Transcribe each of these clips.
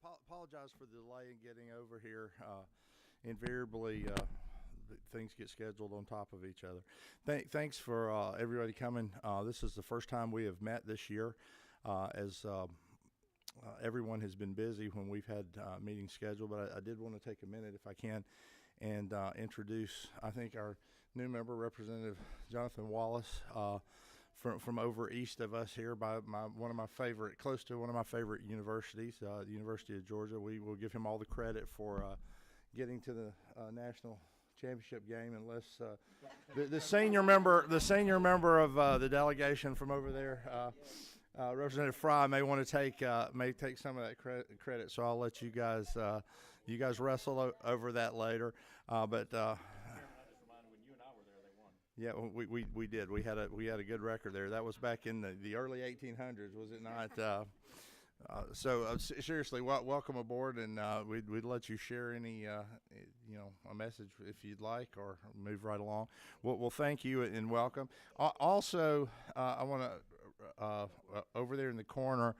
Apologize for the delay in getting over here. Invariably, things get scheduled on top of each other. Thanks for everybody coming. This is the first time we have met this year, as everyone has been busy when we've had meetings scheduled. But I did want to take a minute, if I can, and introduce, I think, our new member, Representative Jonathan Wallace. From over east of us here, by close to one of my favorite universities, the University of Georgia. We will give him all the credit for getting to the national championship game, unless the senior member of the delegation from over there, Representative Fry, may want to take some of that credit. So I'll let you guys wrestle over that later. Yeah, we did. We had a good record there. That was back in the early 1800s, was it not? Seriously, welcome aboard, and we'd let you share any a message if you'd like, or move right along. Well, thank you and welcome. Also, I want to over there in the corner.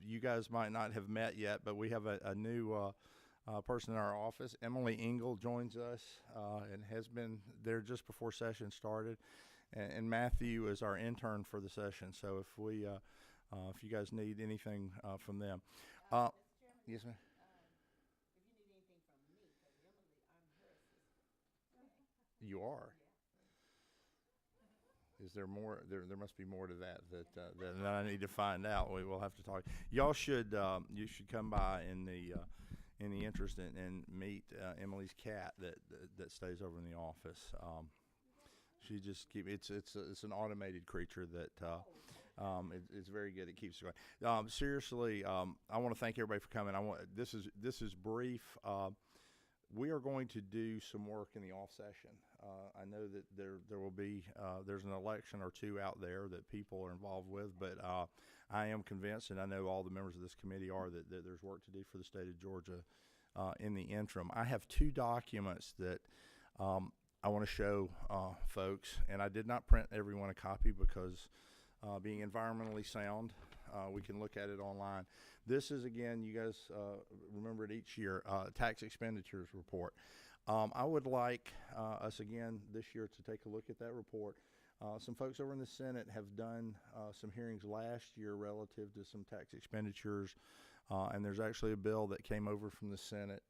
You guys might not have met yet, but we have a new person in our office. Emily Engel joins us and has been there just before session started, and Matthew is our intern for the session. So if you guys need anything from them, Mr. Chairman, yes, ma'am. if you need anything from me, because Emily, I'm her assistant. You are. Is there more? There must be more to that I need to find out. We will have to talk. Y'all should you should come by in the interest and meet Emily's cat that stays over in the office. She just it's an automated creature that it's very good. It keeps it going. Seriously, I want to thank everybody for coming. This is brief. We are going to do some work in the off session. I know that there will be there's an election or two out there that people are involved with, but I am convinced, and I know all the members of this committee are, that there's work to do for the state of Georgia in the interim. I have two documents that I want to show folks, and I did not print everyone a copy because being environmentally sound, we can look at it online. This is, again, you guys remember it each year, tax expenditures report. I would like us again this year to take a look at that report. Some folks over in the Senate have done some hearings last year relative to some tax expenditures, and there's actually a bill that came over from the Senate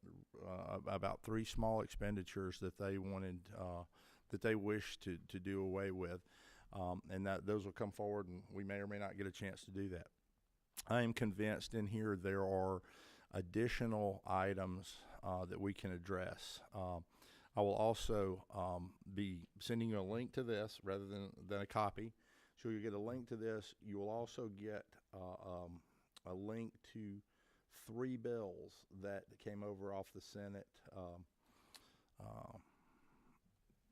about 3 small expenditures that they wanted, that they wish to do away with, and that those will come forward, and we may or may not get a chance to do that. I am convinced in here there are additional items that we can address. I will also be sending you a link to this rather than a copy. So you'll get a link to this. You will also get a link to 3 bills that came over off the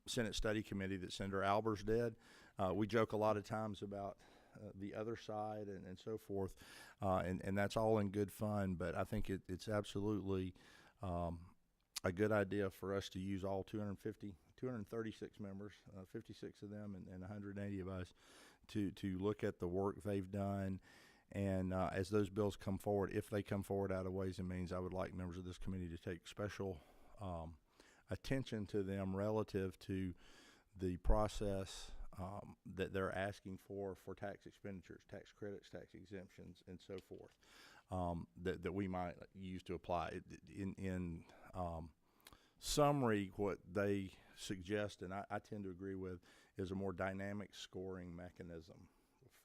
Senate Study Committee that Senator Albers did. We joke a lot of times about the other side and so forth, and that's all in good fun, but I think it's absolutely a good idea for us to use all 236 members, 56 of them and 180 of us, to look at the work they've done. And as those bills come forward, if they come forward out of Ways and Means, I would like members of this committee to take special attention to them relative to the process that they're asking for tax expenditures, tax credits, tax exemptions, and so forth, that we might use to apply. In summary, what they suggest, and I tend to agree with, is a more dynamic scoring mechanism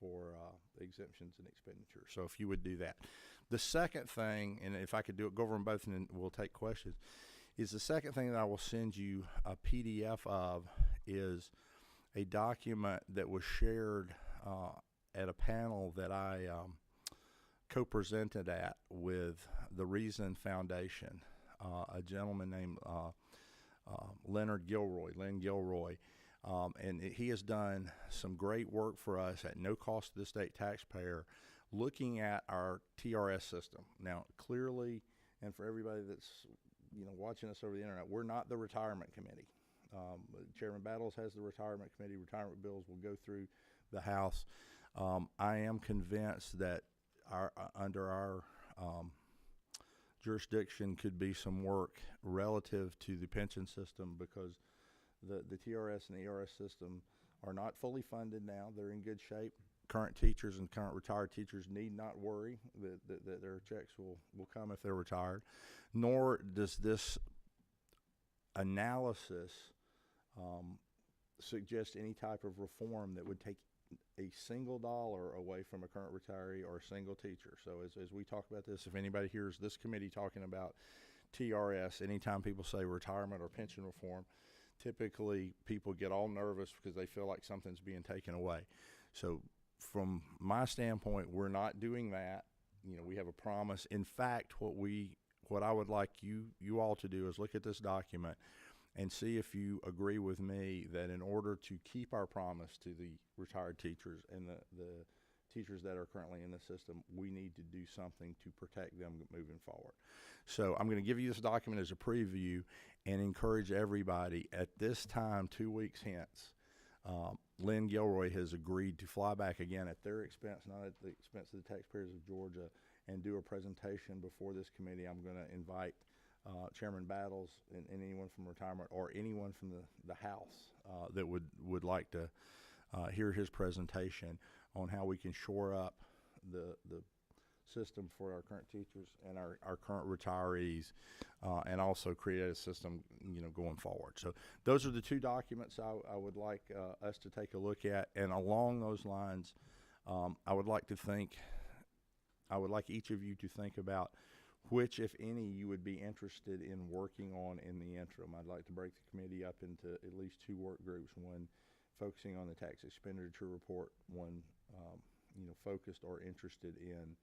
for exemptions and expenditures. So if you would do that. The second thing, and if I could go over them both and then we'll take questions, is the second thing that I will send you a PDF of is a document that was shared at a panel that I co-presented at with the Reason Foundation, a gentleman named Len Gilroy, and he has done some great work for us at no cost to the state taxpayer, looking at our TRS system. Now, clearly, and for everybody that's watching us over the internet, we're not the retirement committee. Chairman Battles has the retirement committee. Retirement bills will go through the House. I am convinced that under our jurisdiction could be some work relative to the pension system, because the TRS and the ERS system are not fully funded now. They're in good shape. Current teachers and current retired teachers need not worry that their checks will come if they're retired. Nor does this analysis suggest any type of reform that would take a single dollar away from a current retiree or a single teacher. So as we talk about this, if anybody hears this committee talking about TRS, anytime people say retirement or pension reform, typically people get all nervous because they feel like something's being taken away. So from my standpoint, we're not doing that. You know, we have a promise. In fact, what I would like you all to do is look at this document and see if you agree with me that in order to keep our promise to the retired teachers and the teachers that are currently in the system, we need to do something to protect them moving forward. So I'm going to give you this document as a preview and encourage everybody at this time, 2 weeks hence, Lynn Gilroy has agreed to fly back again at their expense, not at the expense of the taxpayers of Georgia, and do a presentation before this committee. I'm going to invite Chairman Battles and anyone from retirement or anyone from the House that would like to hear his presentation on how we can shore up the system for our current teachers and our current retirees, and also create a system, going forward. So those are the two documents I would like us to take a look at. And along those lines, I would like each of you to think about which, if any, you would be interested in working on in the interim. I'd like to break the committee up into at least two work groups, one focusing on the tax expenditure report, one focused or interested in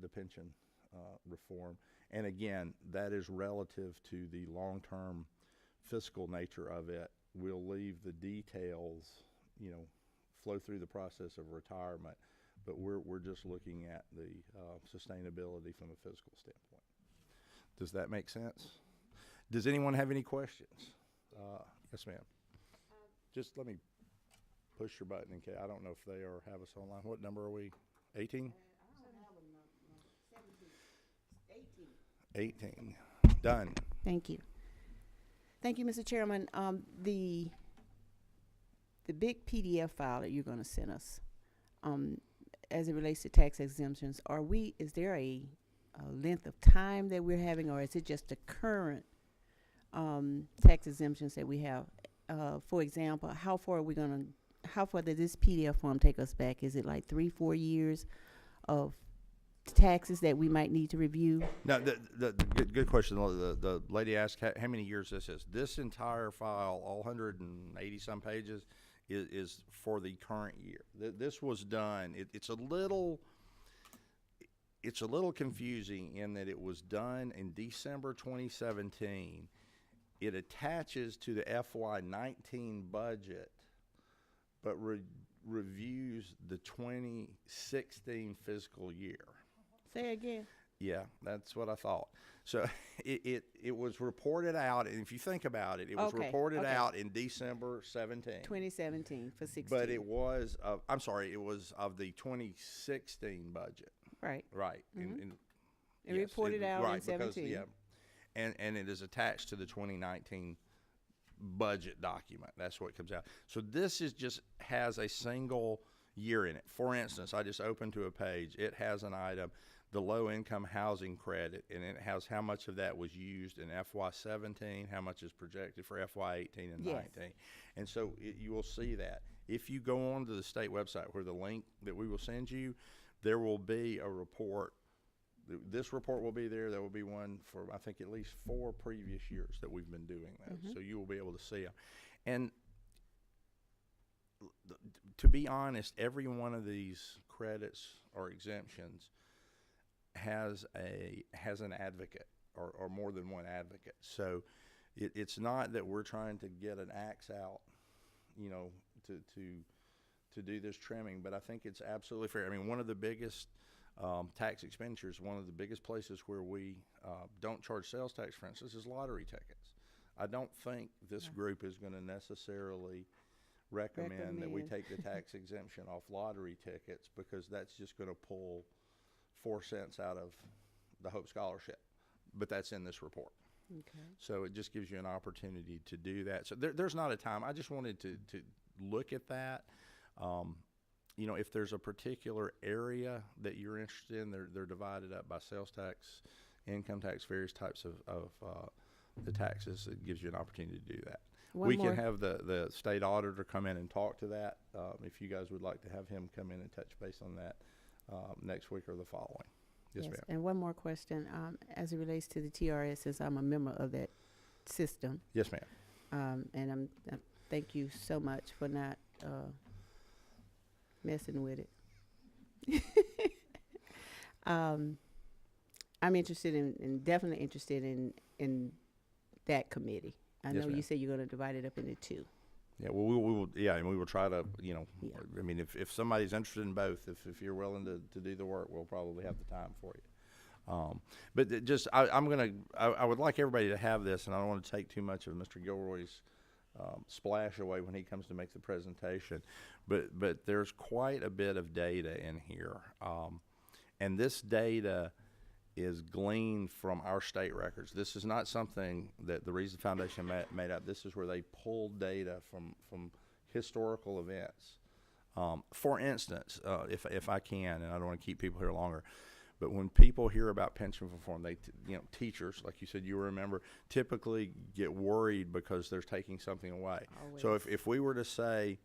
the pension reform. And again, that is relative to the long-term fiscal nature of it. We'll leave the details, flow through the process of retirement, but we're just looking at the sustainability from a fiscal standpoint. Does that make sense? Does anyone have any questions? Yes, ma'am. Just let me push your button in case. I don't know if they have us online. What number are we? 18? 18. Done. Thank you. Thank you, Mr. Chairman. The big PDF file that you're going to send us, as it relates to tax exemptions, is there a length of time that we're having, or is it just the current tax exemptions that we have? For example, how far did this PDF form take us back? Is it like 3-4 years of taxes that we might need to review? No, the good question. The lady asked how many years this is. This entire file, all 180 some pages, is for the current year. This was done. It's a little confusing in that it was done in December 2017. It attaches to the FY19 budget, but reviews the 2016 fiscal year. Say again. Yeah, that's what I thought. So it was reported out, and if you think about it, it was reported out in December 2017 for 16. But it was it was of the 2016 budget. Right. Right. Mm-hmm. It reported out in 17. Because, and it is attached to the 2019 budget document. That's what comes out. So this has a single year in it. For instance, I just opened to a page. It has an item, the low-income housing credit, and it has how much of that was used in FY17, how much is projected for FY18 and 19. And so you will see that. If you go on to the state website where the link that we will send you, there will be a report. This report will be there. There will be one for, I think, at least 4 previous years that we've been doing that. Mm-hmm. So you will be able to see them. And to be honest, every one of these credits or exemptions has an advocate or more than one advocate. So it's not that we're trying to get an axe out, to do this trimming, but I think it's absolutely fair. I mean, one of the biggest tax expenditures, one of the biggest places where we don't charge sales tax, for instance, is lottery tickets. I don't think this group is going to necessarily recommend that we take the tax exemption off lottery tickets, because that's just going to pull 4 cents out of the Hope Scholarship, but that's in this report. Okay. So it just gives you an opportunity to do that. So there's not a time. I just wanted to look at that. You know, if there's a particular area that you're interested in, they're divided up by sales tax, income tax, various types of the taxes. It gives you an opportunity to do that. We can have the state auditor come in and talk to that, if you guys would like to have him come in and touch base on that next week or the following. Yes, ma'am. And one more question, as it relates to the TRS, since I'm a member of that system. Yes, ma'am. And I thank you so much for not messing with it. I'm interested definitely interested in that committee. I Yes, know you ma'am. said you're going to divide it up into two. Yeah, well, we will. Yeah, and we will try to. You know, Yeah. I mean, if somebody's interested in both, if you're willing to do the work, we'll probably have the time for you. But just, I would like everybody to have this, and I don't want to take too much of Mr. Gilroy's splash away when he comes to make the presentation. But there's quite a bit of data in here, and this data is gleaned from our state records. This is not something that the Reason Foundation made up. This is where they pulled data from historical events. For instance, if I can, and I don't want to keep people here longer, but when people hear about pension reform, teachers, like you said, you remember, typically get worried because they're taking something away. Always. So if we were to say,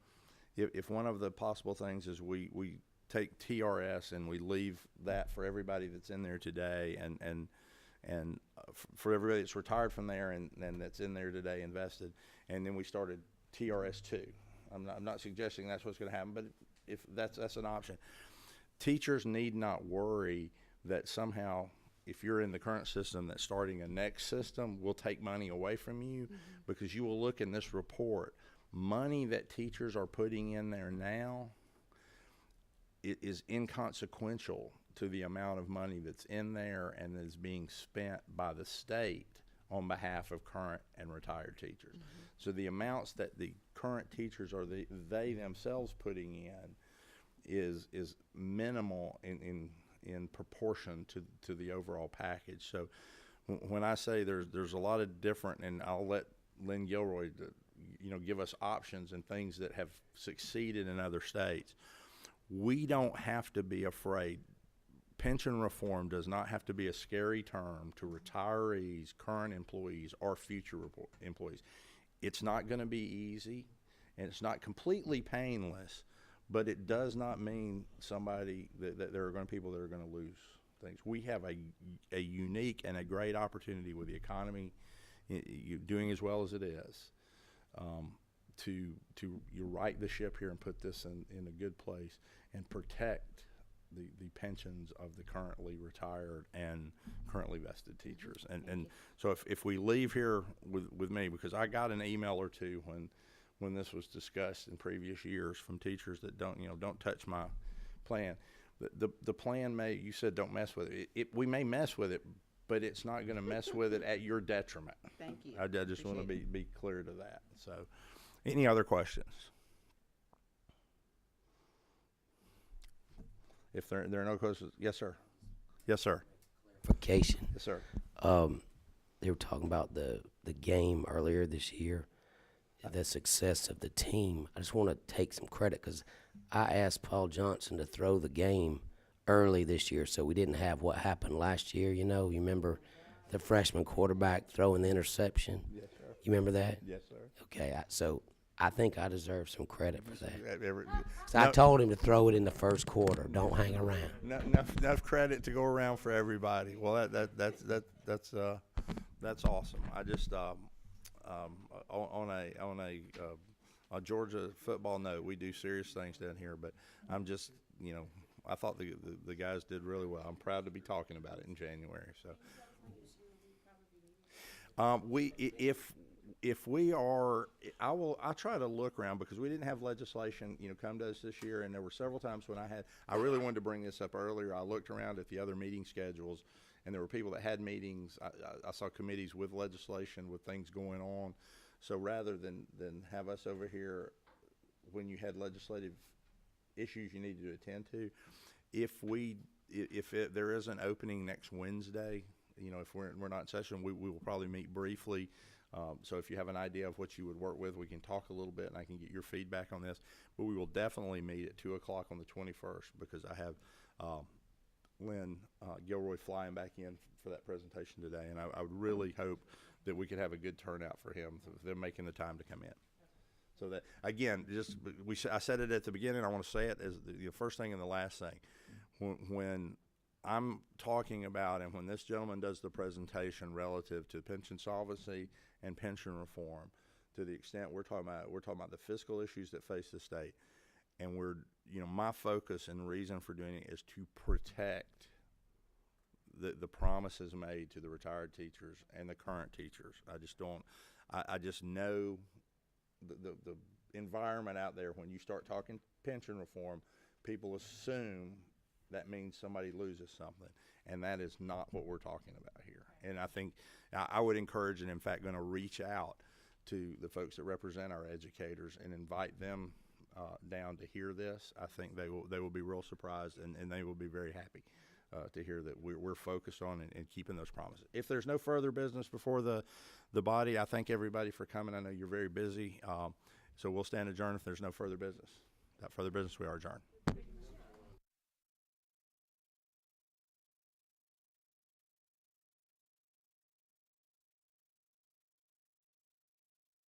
if one of the possible things is we take TRS and we leave that for everybody that's in there today, and for everybody that's retired from there and that's in there today invested, and then we started TRS2. I'm not suggesting that's what's going to happen, but if that's an option. Teachers need not worry that somehow, if you're in the current system, that starting a next system will take money away from you, because you will look in this report, money that teachers are putting in there now, it is inconsequential to the amount of money that's in there and is being spent by the state on behalf of current and retired teachers. So the amounts that the current teachers or they themselves putting in is minimal in proportion to the overall package. So when I say there's a lot of different, and I'll let Lynn Gilroy give us options and things that have succeeded in other states. We don't have to be afraid. Pension reform does not have to be a scary term to retirees, current employees, or future employees. It's not going to be easy, and it's not completely painless, but it does not mean that there are going to be people that are going to lose things. We have a unique and a great opportunity with the economy doing as well as it is, to right the ship here and put this in a good place and protect the pensions of the currently retired and currently vested teachers. And so if we leave here with me, because I got an email or two when this was discussed in previous years from teachers that don't touch my plan. The plan you said don't mess with it. We may mess with it, but it's not going to mess with it at your detriment. Thank you. I just want to be clear to that. So, any other questions? If there are no questions, yes, sir. Yes, sir. Clarification. Yes, sir. They were talking about the game earlier this year, the success of the team. I just want to take some credit because I asked Paul Johnson to throw the game early this year, so we didn't have what happened last year. You remember the freshman quarterback throwing the interception? Yes, sir. You remember that? Yes, sir. Okay, so I think I deserve some credit for that. So No, I told him to throw it in the first quarter. Don't hang around. enough credit to go around for everybody. Well, that's awesome. I just on a Georgia football note, we do serious things down here, but I'm just I thought the guys did really well. I'm proud to be talking about it in January. So if we are, I'll try to look around because we didn't have legislation, come to us this year, and there were several times when I really wanted to bring this up earlier. I looked around at the other meeting schedules, and there were people that had meetings. I saw committees with legislation with things going on. So rather than have us over here when you had legislative issues you needed to attend to, if we there is an opening next Wednesday, you know, if we're not in session, we will probably meet briefly. So if you have an idea of what you would work with, we can talk a little bit, and I can get your feedback on this. But we will definitely meet at 2:00 on the 21st, because I have Lynn Gilroy flying back in for that presentation today, and I would really hope that we could have a good turnout for him, them making the time to come in. So that, again, I said it at the beginning, I want to say it as the first thing and the last thing. When I'm talking about, and when this gentleman does the presentation relative to pension solvency and pension reform, to the extent we're talking about the fiscal issues that face the state, and my focus and reason for doing it is to protect the promises made to the retired teachers and the current teachers. I just know the environment out there. When you start talking pension reform, people assume that means somebody loses something, and that is not what we're talking about here. And I think I would encourage, and in fact going to reach out to the folks that represent our educators and invite them down to hear this. I think they will be real surprised, and they will be very happy to hear that we're focused on and keeping those promises. If there's no further business before the body, I thank everybody for coming. I know you're very busy, so we'll stand adjourned if there's no further business. Without further business, we are adjourned.